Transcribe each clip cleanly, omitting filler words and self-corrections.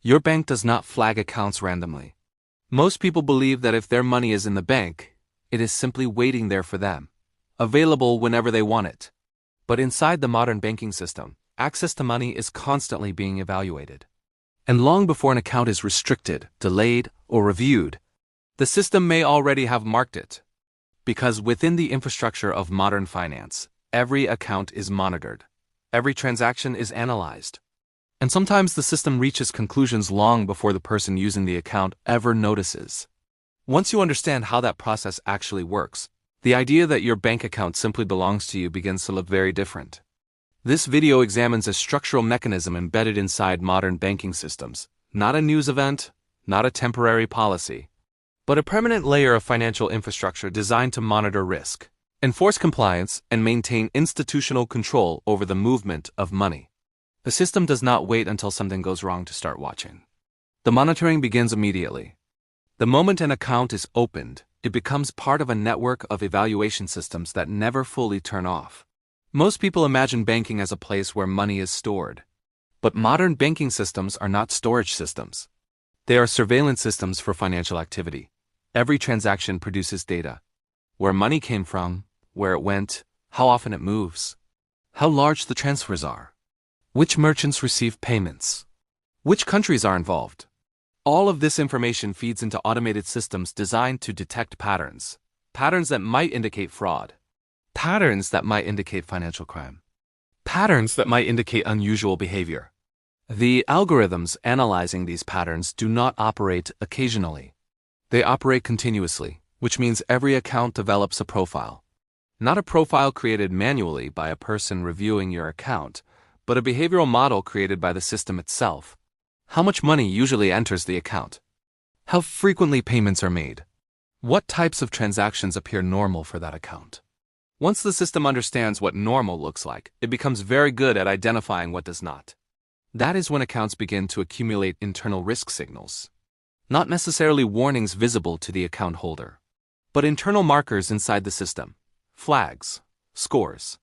Your bank does not flag accounts randomly. Most people believe that if their money is in the bank, it is simply waiting there for them, available whenever they want it. But inside the modern banking system, access to money is constantly being evaluated. And long before an account is restricted, delayed, or reviewed, the system may already have marked it. Because within the infrastructure of modern finance, every account is monitored. Every transaction is analyzed. And sometimes the system reaches conclusions long before the person using the account ever notices. Once you understand how that process actually works, the idea that your bank account simply belongs to you begins to look very different. This video examines a structural mechanism embedded inside modern banking systems, not a news event, not a temporary policy, but a permanent layer of financial infrastructure designed to monitor risk, enforce compliance, and maintain institutional control over the movement of money. The system does not wait until something goes wrong to start watching. The monitoring begins immediately. The moment an account is opened, it becomes part of a network of evaluation systems that never fully turn off. Most people imagine banking as a place where money is stored. But modern banking systems are not storage systems. They are surveillance systems for financial activity. Every transaction produces data. Where money came from, where it went, how often it moves, how large the transfers are, which merchants receive payments, which countries are involved. All of this information feeds into automated systems designed to detect patterns. Patterns that might indicate fraud. Patterns that might indicate financial crime. Patterns that might indicate unusual behavior. The algorithms analyzing these patterns do not operate occasionally. They operate continuously, which means every account develops a profile. Not a profile created manually by a person reviewing your account, but a behavioral model created by the system itself. How much money usually enters the account? How frequently payments are made? What types of transactions appear normal for that account? Once the system understands what normal looks like, it becomes very good at identifying what does not. That is when accounts begin to accumulate internal risk signals. Not necessarily warnings visible to the account holder, but internal markers inside the system. Flags, scores,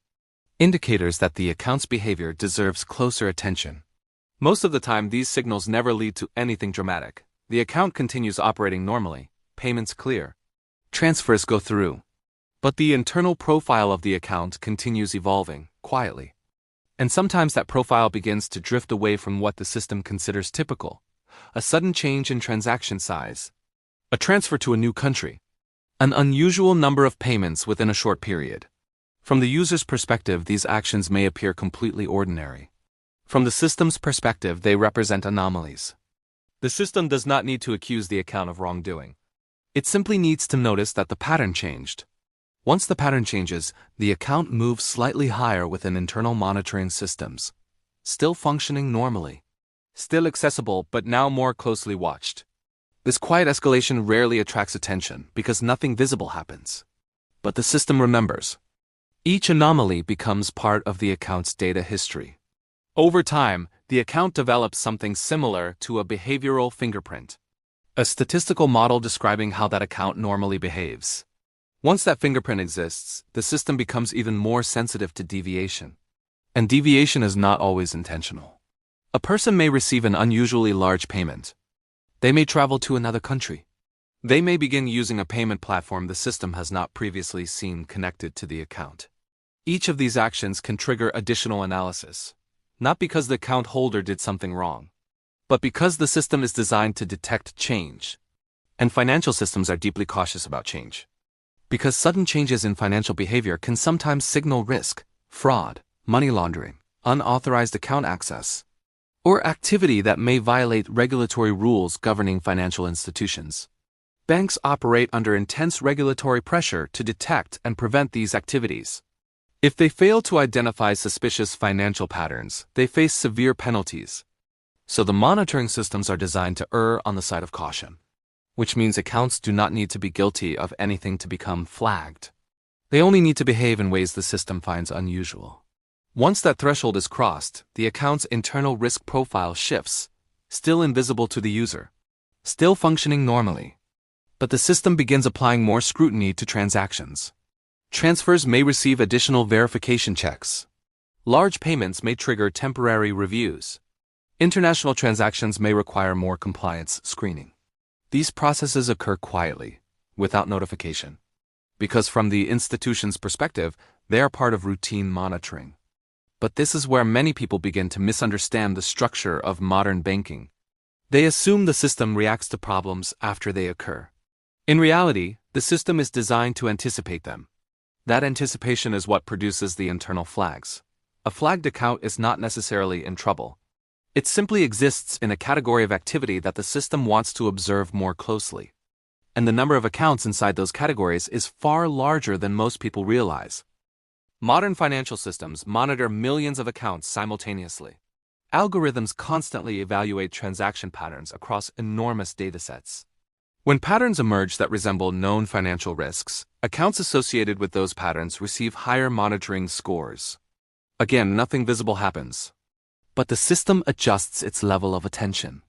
indicators that the account's behavior deserves closer attention. Most of the time, these signals never lead to anything dramatic. The account continues operating normally, payments clear, transfers go through. But the internal profile of the account continues evolving, quietly. And sometimes that profile begins to drift away from what the system considers typical. A sudden change in transaction size, a transfer to a new country, an unusual number of payments within a short period. From the user's perspective, these actions may appear completely ordinary. From the system's perspective, they represent anomalies. The system does not need to accuse the account of wrongdoing. It simply needs to notice that the pattern changed. Once the pattern changes, the account moves slightly higher within internal monitoring systems, still functioning normally, still accessible but now more closely watched. This quiet escalation rarely attracts attention because nothing visible happens. But the system remembers. Each anomaly becomes part of the account's data history. Over time, the account develops something similar to a behavioral fingerprint, a statistical model describing how that account normally behaves. Once that fingerprint exists, the system becomes even more sensitive to deviation. And deviation is not always intentional. A person may receive an unusually large payment. They may travel to another country. They may begin using a payment platform the system has not previously seen connected to the account. Each of these actions can trigger additional analysis, not because the account holder did something wrong, but because the system is designed to detect change. And financial systems are deeply cautious about change. Because sudden changes in financial behavior can sometimes signal risk, fraud, money laundering, unauthorized account access, or activity that may violate regulatory rules governing financial institutions. Banks operate under intense regulatory pressure to detect and prevent these activities. If they fail to identify suspicious financial patterns, they face severe penalties. So the monitoring systems are designed to err on the side of caution, which means accounts do not need to be guilty of anything to become flagged. They only need to behave in ways the system finds unusual. Once that threshold is crossed, the account's internal risk profile shifts, still invisible to the user, still functioning normally. But the system begins applying more scrutiny to transactions. Transfers may receive additional verification checks. Large payments may trigger temporary reviews. International transactions may require more compliance screening. These processes occur quietly, without notification, because from the institution's perspective, they are part of routine monitoring. But this is where many people begin to misunderstand the structure of modern banking. They assume the system reacts to problems after they occur. In reality, the system is designed to anticipate them. That anticipation is what produces the internal flags. A flagged account is not necessarily in trouble. It simply exists in a category of activity that the system wants to observe more closely. And the number of accounts inside those categories is far larger than most people realize. Modern financial systems monitor millions of accounts simultaneously. Algorithms constantly evaluate transaction patterns across enormous datasets. When patterns emerge that resemble known financial risks, accounts associated with those patterns receive higher monitoring scores. Again, nothing visible happens. But the system adjusts its level of attention.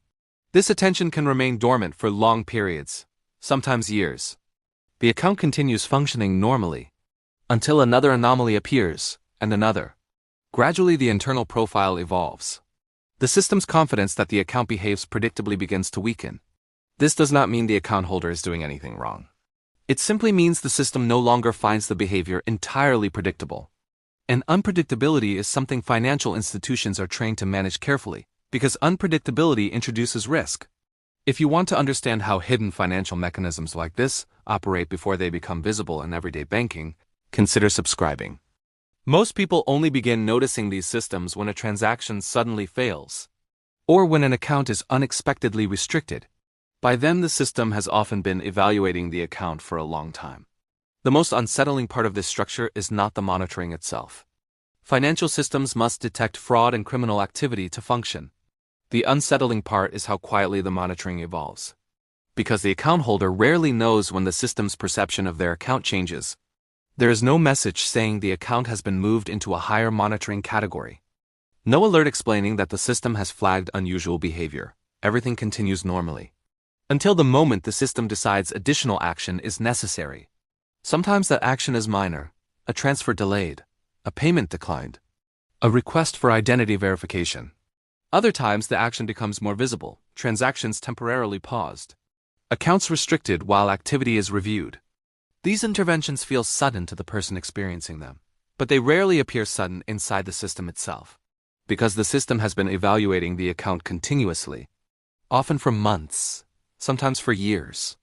This attention can remain dormant for long periods, sometimes years. The account continues functioning normally, until another anomaly appears, and another. Gradually, the internal profile evolves. The system's confidence that the account behaves predictably begins to weaken. This does not mean the account holder is doing anything wrong. It simply means the system no longer finds the behavior entirely predictable. And unpredictability is something financial institutions are trained to manage carefully, because unpredictability introduces risk. If you want to understand how hidden financial mechanisms like this operate before they become visible in everyday banking, consider subscribing. Most people only begin noticing these systems when a transaction suddenly fails, or when an account is unexpectedly restricted. By then, the system has often been evaluating the account for a long time. The most unsettling part of this structure is not the monitoring itself. Financial systems must detect fraud and criminal activity to function. The unsettling part is how quietly the monitoring evolves. Because the account holder rarely knows when the system's perception of their account changes. There is no message saying the account has been moved into a higher monitoring category. No alert explaining that the system has flagged unusual behavior. Everything continues normally. Until the moment the system decides additional action is necessary. Sometimes that action is minor, a transfer delayed, a payment declined, a request for identity verification. Other times the action becomes more visible, transactions temporarily paused, accounts restricted while activity is reviewed. These interventions feel sudden to the person experiencing them, but they rarely appear sudden inside the system itself, because the system has been evaluating the account continuously, often for months, sometimes for years.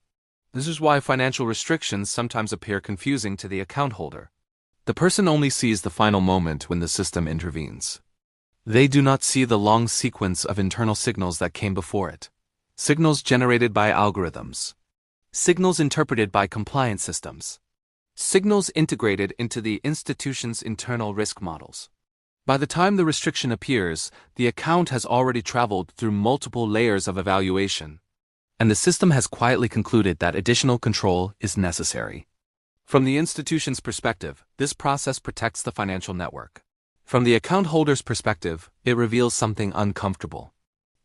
This is why financial restrictions sometimes appear confusing to the account holder. The person only sees the final moment when the system intervenes. They do not see the long sequence of internal signals that came before it. Signals generated by algorithms. Signals interpreted by compliance systems. Signals integrated into the institution's internal risk models. By the time the restriction appears, the account has already traveled through multiple layers of evaluation, and the system has quietly concluded that additional control is necessary. From the institution's perspective, this process protects the financial network. From the account holder's perspective, it reveals something uncomfortable.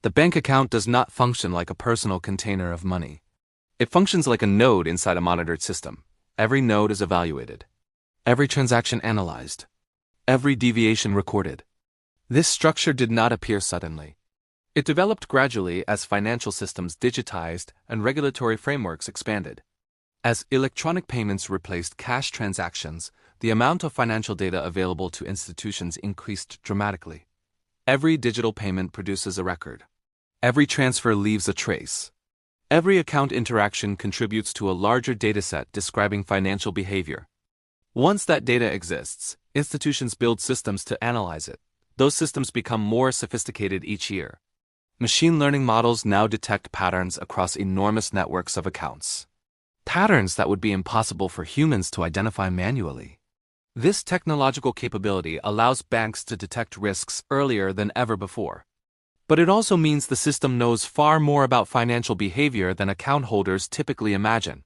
The bank account does not function like a personal container of money. It functions like a node inside a monitored system. Every node is evaluated. Every transaction analyzed. Every deviation recorded. This structure did not appear suddenly. It developed gradually as financial systems digitized and regulatory frameworks expanded. As electronic payments replaced cash transactions, the amount of financial data available to institutions increased dramatically. Every digital payment produces a record. Every transfer leaves a trace. Every account interaction contributes to a larger dataset describing financial behavior. Once that data exists, institutions build systems to analyze it. Those systems become more sophisticated each year. Machine learning models now detect patterns across enormous networks of accounts. Patterns that would be impossible for humans to identify manually. This technological capability allows banks to detect risks earlier than ever before. But it also means the system knows far more about financial behavior than account holders typically imagine.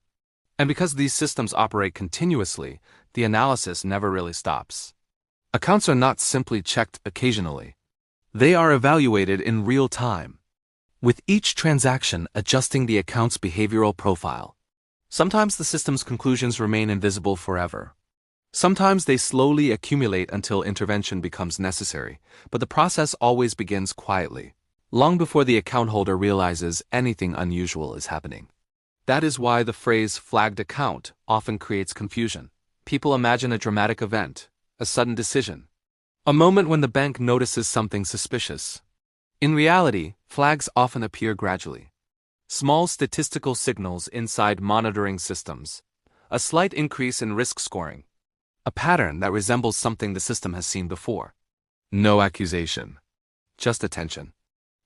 And because these systems operate continuously, the analysis never really stops. Accounts are not simply checked occasionally. They are evaluated in real time, with each transaction adjusting the account's behavioral profile. Sometimes the system's conclusions remain invisible forever. Sometimes they slowly accumulate until intervention becomes necessary, but the process always begins quietly, long before the account holder realizes anything unusual is happening. That is why the phrase flagged account often creates confusion. People imagine a dramatic event, a sudden decision, a moment when the bank notices something suspicious. In reality, flags often appear gradually. Small statistical signals inside monitoring systems, a slight increase in risk scoring, a pattern that resembles something the system has seen before. No accusation, just attention.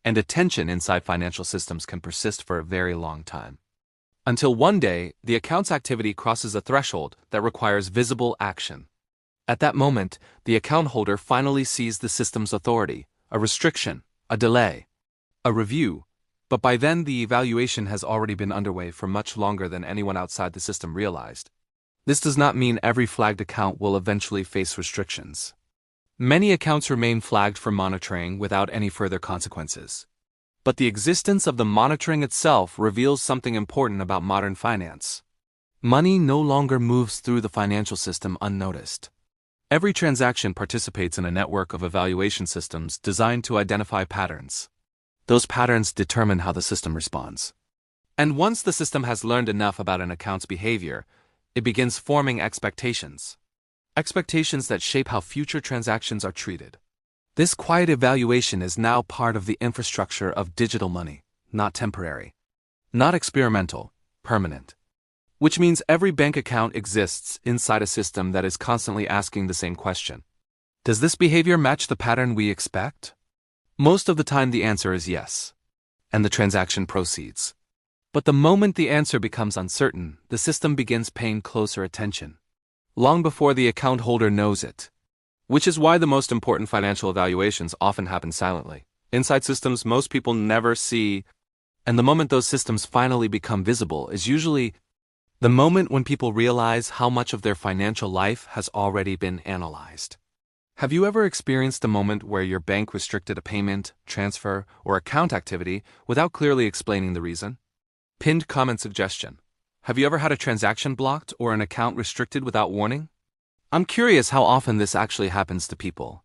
And attention inside financial systems can persist for a very long time. Until one day, the account's activity crosses a threshold that requires visible action. At that moment, the account holder finally sees the system's authority, a restriction, a delay, a review, but by then the evaluation has already been underway for much longer than anyone outside the system realized. This does not mean every flagged account will eventually face restrictions. Many accounts remain flagged for monitoring without any further consequences. But the existence of the monitoring itself reveals something important about modern finance. Money no longer moves through the financial system unnoticed. Every transaction participates in a network of evaluation systems designed to identify patterns. Those patterns determine how the system responds. And once the system has learned enough about an account's behavior, it begins forming expectations. Expectations that shape how future transactions are treated. This quiet evaluation is now part of the infrastructure of digital money, not temporary, not experimental, permanent. Which means every bank account exists inside a system that is constantly asking the same question. Does this behavior match the pattern we expect? Most of the time the answer is yes, and the transaction proceeds. But the moment the answer becomes uncertain, the system begins paying closer attention, long before the account holder knows it. Which is why the most important financial evaluations often happen silently. Inside systems most people never see, and the moment those systems finally become visible is usually the moment when people realize how much of their financial life has already been analyzed. Have you ever experienced a moment where your bank restricted a payment, transfer, or account activity without clearly explaining the reason? Pinned comment suggestion. Have you ever had a transaction blocked or an account restricted without warning? I'm curious how often this actually happens to people.